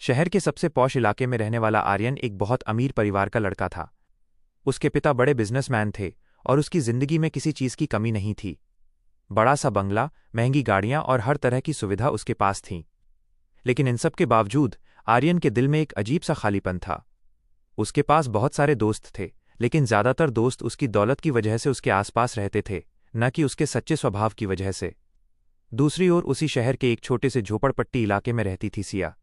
शहर के सबसे पॉश इलाके में रहने वाला आर्यन एक बहुत अमीर परिवार का लड़का था। उसके पिता बड़े बिजनेसमैन थे और उसकी जिंदगी में किसी चीज की कमी नहीं थी। बड़ा सा बंगला, महंगी गाड़ियां और हर तरह की सुविधा उसके पास थीं। लेकिन इन सब के बावजूद आर्यन के दिल में एक अजीब सा खालीपन था। उसके पास बहुत सारे दोस्त थे, लेकिन ज्यादातर दोस्त उसकी दौलत की वजह से उसके आसपास रहते थे, न कि उसके सच्चे स्वभाव की वजह से। दूसरी ओर उसी शहर के एक छोटे से झोपड़पट्टी इलाके में रहती थी सिया।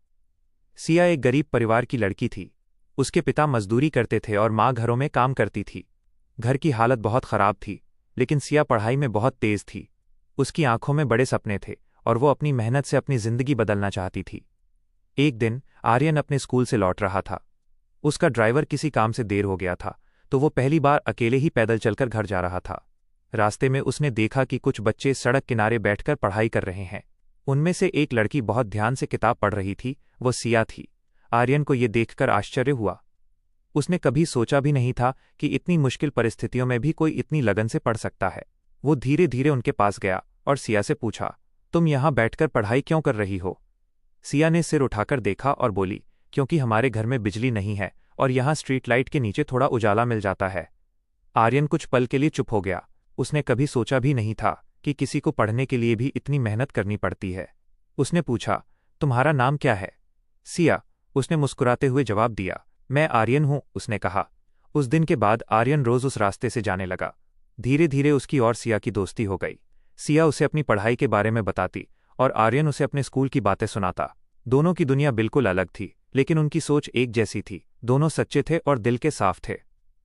सिया एक गरीब परिवार की लड़की थी। उसके पिता मजदूरी करते थे और माँ घरों में काम करती थी। घर की हालत बहुत खराब थी, लेकिन सिया पढ़ाई में बहुत तेज थी। उसकी आंखों में बड़े सपने थे और वो अपनी मेहनत से अपनी जिंदगी बदलना चाहती थी। एक दिन आर्यन अपने स्कूल से लौट रहा था। उसका ड्राइवर किसी काम से देर हो गया था, तो वो पहली बार अकेले ही पैदल चलकर घर जा रहा था। रास्ते में उसने देखा कि कुछ बच्चे सड़क किनारे बैठकर पढ़ाई कर रहे हैं। उनमें से एक लड़की बहुत ध्यान से किताब पढ़ रही थी। वो सिया थी। आर्यन को ये देखकर आश्चर्य हुआ। उसने कभी सोचा भी नहीं था कि इतनी मुश्किल परिस्थितियों में भी कोई इतनी लगन से पढ़ सकता है। वो धीरे धीरे उनके पास गया और सिया से पूछा, तुम यहां बैठकर पढ़ाई क्यों कर रही हो? सिया ने सिर उठाकर देखा और बोली, क्योंकि हमारे घर में बिजली नहीं है और यहां स्ट्रीट लाइट के नीचे थोड़ा उजाला मिल जाता है। आर्यन कुछ पल के लिए चुप हो गया। उसने कभी सोचा भी नहीं था कि किसी को पढ़ने के लिए भी इतनी मेहनत करनी पड़ती है। उसने पूछा, तुम्हारा नाम क्या है? सिया, उसने मुस्कुराते हुए जवाब दिया। मैं आर्यन हूं, उसने कहा। उस दिन के बाद आर्यन रोज उस रास्ते से जाने लगा। धीरे धीरे उसकी और सिया की दोस्ती हो गई। सिया उसे अपनी पढ़ाई के बारे में बताती और आर्यन उसे अपने स्कूल की बातें सुनाता। दोनों की दुनिया बिल्कुल अलग थी, लेकिन उनकी सोच एक जैसी थी। दोनों सच्चे थे और दिल के साफ थे।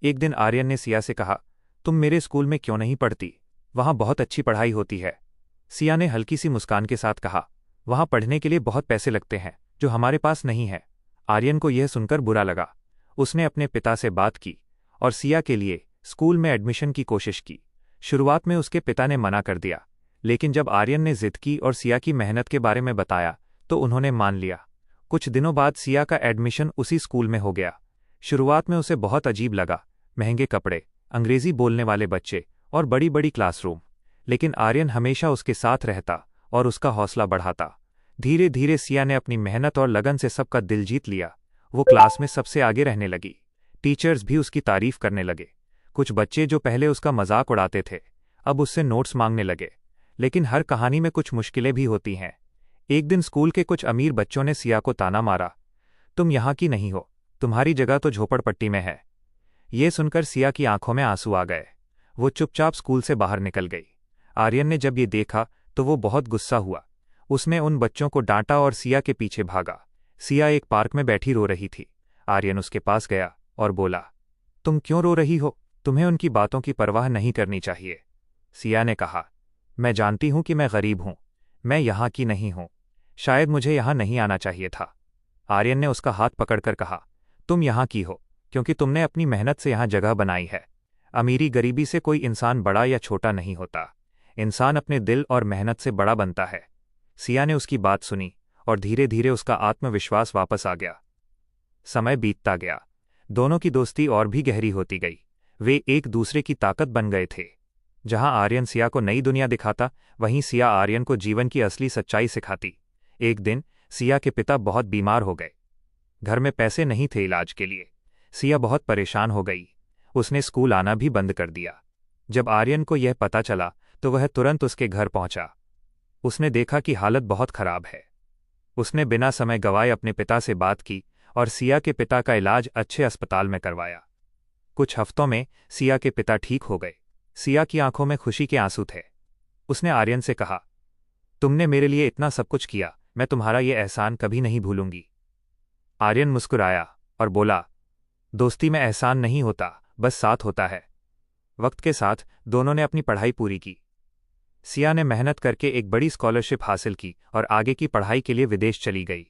एक दिन आर्यन ने सिया से कहा, तुम मेरे स्कूल में क्यों नहीं पढ़ती? वहां बहुत अच्छी पढ़ाई होती है। सिया ने हल्की सी मुस्कान के साथ कहा, वहां पढ़ने के लिए बहुत पैसे लगते हैं, जो हमारे पास नहीं है। आर्यन को यह सुनकर बुरा लगा। उसने अपने पिता से बात की और सिया के लिए स्कूल में एडमिशन की कोशिश की। शुरुआत में उसके पिता ने मना कर दिया, लेकिन जब आर्यन ने जिद की और सिया की मेहनत के बारे में बताया तो उन्होंने मान लिया। कुछ दिनों बाद सिया का एडमिशन उसी स्कूल में हो गया। शुरुआत में उसे बहुत अजीब लगा, महंगे कपड़े, अंग्रेजी बोलने वाले बच्चे और बड़ी बड़ी क्लासरूम। लेकिन आर्यन हमेशा उसके साथ रहता और उसका हौसला बढ़ाता। धीरे धीरे सिया ने अपनी मेहनत और लगन से सबका दिल जीत लिया। वो क्लास में सबसे आगे रहने लगी। टीचर्स भी उसकी तारीफ करने लगे। कुछ बच्चे जो पहले उसका मजाक उड़ाते थे, अब उससे नोट्स मांगने लगे। लेकिन हर कहानी में कुछ मुश्किलें भी होती हैं। एक दिन स्कूल के कुछ अमीर बच्चों ने सिया को ताना मारा, तुम यहाँ की नहीं हो, तुम्हारी जगह तो झोपड़पट्टी में है। ये सुनकर सिया की आंखों में आंसू आ गए। वो चुपचाप स्कूल से बाहर निकल गई। आर्यन ने जब ये देखा तो वो बहुत गुस्सा हुआ। उसने उन बच्चों को डांटा और सिया के पीछे भागा। सिया एक पार्क में बैठी रो रही थी। आर्यन उसके पास गया और बोला, तुम क्यों रो रही हो? तुम्हें उनकी बातों की परवाह नहीं करनी चाहिए। सिया ने कहा, मैं जानती हूं कि मैं गरीब हूं, मैं यहाँ की नहीं हूं, शायद मुझे यहाँ नहीं आना चाहिए था। आर्यन ने उसका हाथ पकड़कर कहा, तुम यहाँ की हो क्योंकि तुमने अपनी मेहनत से यहाँ जगह बनाई है। अमीरी गरीबी से कोई इंसान बड़ा या छोटा नहीं होता। इंसान अपने दिल और मेहनत से बड़ा बनता है। सिया ने उसकी बात सुनी और धीरे धीरे उसका आत्मविश्वास वापस आ गया। समय बीतता गया। दोनों की दोस्ती और भी गहरी होती गई। वे एक दूसरे की ताकत बन गए थे। जहां आर्यन सिया को नई दुनिया दिखाता, वहीं सिया आर्यन को जीवन की असली सच्चाई सिखाती। एक दिन सिया के पिता बहुत बीमार हो गए। घर में पैसे नहीं थे इलाज के लिए। सिया बहुत परेशान हो गई। उसने स्कूल आना भी बंद कर दिया। जब आर्यन को यह पता चला तो वह तुरंत उसके घर पहुंचा। उसने देखा कि हालत बहुत खराब है। उसने बिना समय गंवाए अपने पिता से बात की और सिया के पिता का इलाज अच्छे अस्पताल में करवाया। कुछ हफ्तों में सिया के पिता ठीक हो गए। सिया की आंखों में खुशी के आंसू थे। उसने आर्यन से कहा, तुमने मेरे लिए इतना सब कुछ किया, मैं तुम्हारा ये एहसान कभी नहीं भूलूंगी। आर्यन मुस्कुराया और बोला, दोस्ती में एहसान नहीं होता, बस साथ होता है। वक्त के साथ दोनों ने अपनी पढ़ाई पूरी की। सिया ने मेहनत करके एक बड़ी स्कॉलरशिप हासिल की और आगे की पढ़ाई के लिए विदेश चली गई।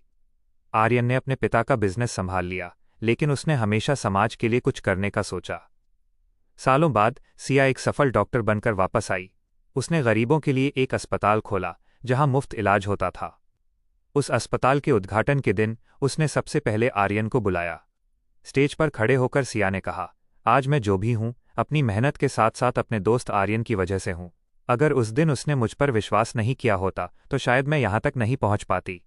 आर्यन ने अपने पिता का बिजनेस संभाल लिया, लेकिन उसने हमेशा समाज के लिए कुछ करने का सोचा। सालों बाद सिया एक सफल डॉक्टर बनकर वापस आई। उसने गरीबों के लिए एक अस्पताल खोला जहां मुफ्त इलाज होता था। उस अस्पताल के उद्घाटन के दिन उसने सबसे पहले आर्यन को बुलाया। स्टेज पर खड़े होकर सिया ने कहा, आज मैं जो भी हूं, अपनी मेहनत के साथ साथ अपने दोस्त आर्यन की वजह से हूं। अगर उस दिन उसने मुझ पर विश्वास नहीं किया होता तो शायद मैं यहां तक नहीं पहुंच पाती।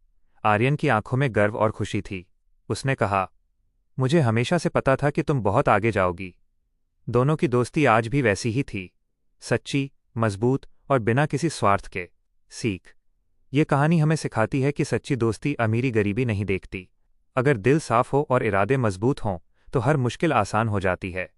आर्यन की आंखों में गर्व और खुशी थी। उसने कहा, मुझे हमेशा से पता था कि तुम बहुत आगे जाओगी। दोनों की दोस्ती आज भी वैसी ही थी, सच्ची, मजबूत और बिना किसी स्वार्थ के। सीख। ये कहानी हमें सिखाती है कि सच्ची दोस्ती अमीरी गरीबी नहीं देखती। अगर दिल साफ हो और इरादे मजबूत हों तो हर मुश्किल आसान हो जाती है।